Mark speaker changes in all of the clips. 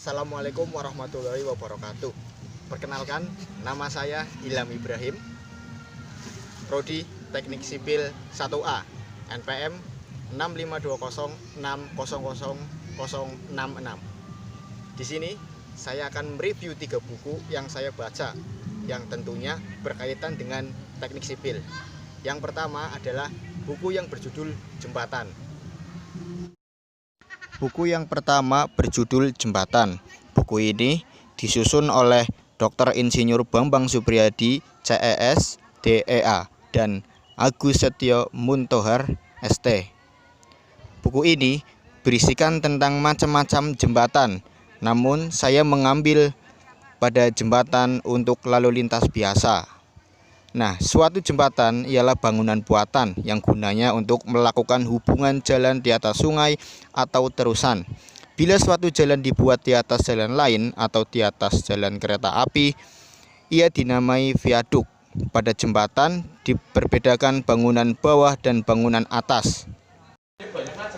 Speaker 1: Assalamualaikum warahmatullahi wabarakatuh. Perkenalkan, nama saya Ilham Ibrahim, Prodi Teknik Sipil 1A, NPM 65206000066. Di sini saya akan mereview 3 buku yang saya baca, yang tentunya berkaitan dengan teknik sipil. Yang pertama adalah buku yang berjudul Jembatan. Buku yang pertama berjudul Jembatan. Buku ini disusun oleh Dr. Insinyur Bambang Supriyadi, CES, DEA, dan Agus Setio Muntohar, ST. Buku ini berisikan tentang macam-macam jembatan, namun saya mengambil pada jembatan untuk lalu lintas biasa. Nah, suatu jembatan ialah bangunan buatan yang gunanya untuk melakukan hubungan jalan di atas sungai atau terusan. Bila suatu jalan dibuat di atas jalan lain atau di atas jalan kereta api, ia dinamai viaduk. Pada jembatan diperbedakan bangunan bawah dan bangunan atas.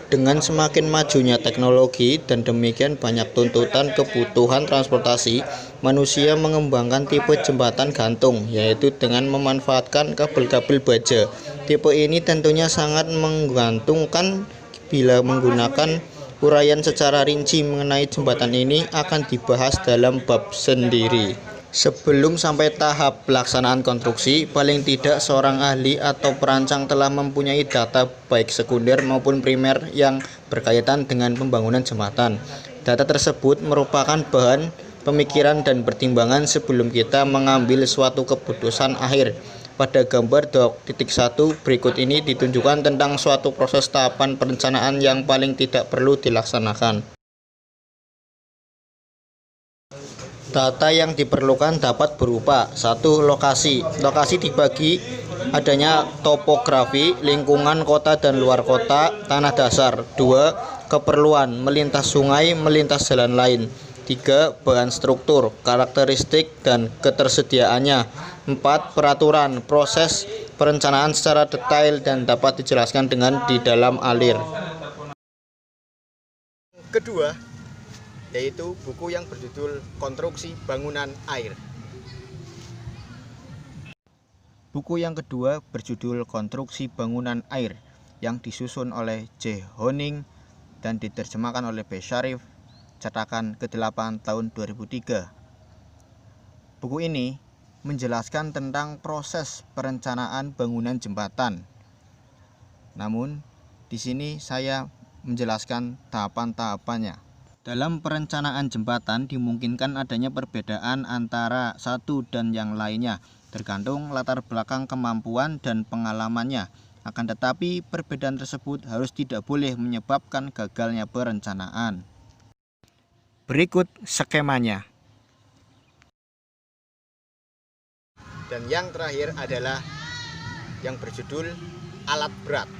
Speaker 1: Dengan semakin majunya teknologi dan demikian banyak tuntutan kebutuhan transportasi, manusia mengembangkan tipe jembatan gantung, yaitu dengan memanfaatkan kabel-kabel baja. Tipe ini tentunya sangat menggantungkan. Bila menggunakan uraian secara rinci mengenai jembatan ini akan dibahas dalam bab sendiri. Sebelum sampai tahap pelaksanaan konstruksi, paling tidak seorang ahli atau perancang telah mempunyai data baik sekunder maupun primer yang berkaitan dengan pembangunan jembatan. Data tersebut merupakan bahan pemikiran dan pertimbangan sebelum kita mengambil suatu keputusan akhir. Pada gambar 2.1 berikut ini ditunjukkan tentang suatu proses tahapan perencanaan yang paling tidak perlu dilaksanakan. Data yang diperlukan dapat berupa 1. Lokasi. Lokasi dibagi adanya topografi, lingkungan kota dan luar kota, tanah dasar. 2. Keperluan, melintas sungai, melintas jalan lain. 3. Bahan struktur, karakteristik dan ketersediaannya. 4. Peraturan, proses perencanaan secara detail dan dapat dijelaskan dengan di dalam alir. Kedua, yaitu buku yang berjudul Konstruksi Bangunan Air. Buku yang kedua berjudul Konstruksi Bangunan Air yang disusun oleh J. Honing dan diterjemahkan oleh B. Syarif, cetakan ke-8 tahun 2003. Buku ini menjelaskan tentang proses perencanaan bangunan jembatan. Namun, di sini saya menjelaskan tahapan-tahapannya. Dalam perencanaan jembatan dimungkinkan adanya perbedaan antara satu dan yang lainnya, tergantung latar belakang kemampuan dan pengalamannya. Akan tetapi perbedaan tersebut harus tidak boleh menyebabkan gagalnya perencanaan. Berikut skemanya. Dan yang terakhir adalah yang berjudul Alat Berat.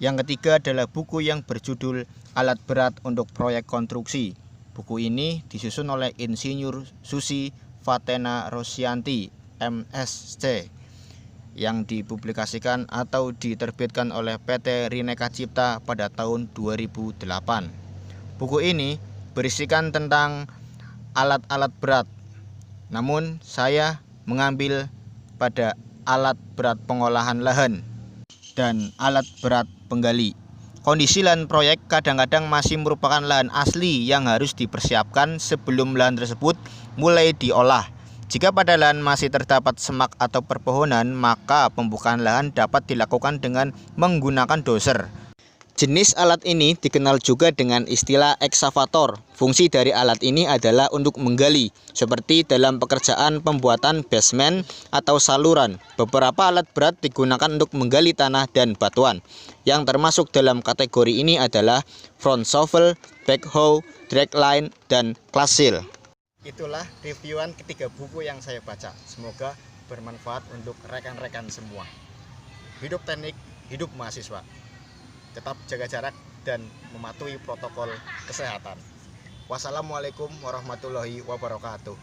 Speaker 1: Yang ketiga adalah buku yang berjudul Alat Berat untuk Proyek Konstruksi. Buku ini disusun oleh Insinyur Susi Fatena Rosyanti, MSc, yang dipublikasikan atau diterbitkan oleh PT Rineka Cipta pada tahun 2008. Buku ini berisikan tentang alat-alat berat, namun saya mengambil pada alat berat pengolahan lahan dan alat berat penggali. Kondisi lahan proyek kadang-kadang masih merupakan lahan asli yang harus dipersiapkan sebelum lahan tersebut mulai diolah. Jika pada lahan masih terdapat semak atau perpohonan, maka pembukaan lahan dapat dilakukan dengan menggunakan doser. Jenis alat ini dikenal juga dengan istilah ekskavator. Fungsi dari alat ini adalah untuk menggali, seperti dalam pekerjaan pembuatan basement atau saluran. Beberapa alat berat digunakan untuk menggali tanah dan batuan. Yang termasuk dalam kategori ini adalah front shovel, backhoe, dragline, dan klasil. Itulah reviewan ketiga buku yang saya baca. Semoga bermanfaat untuk rekan-rekan semua. Hidup teknik, hidup mahasiswa. Tetap jaga jarak dan mematuhi protokol kesehatan. Wassalamualaikum warahmatullahi wabarakatuh.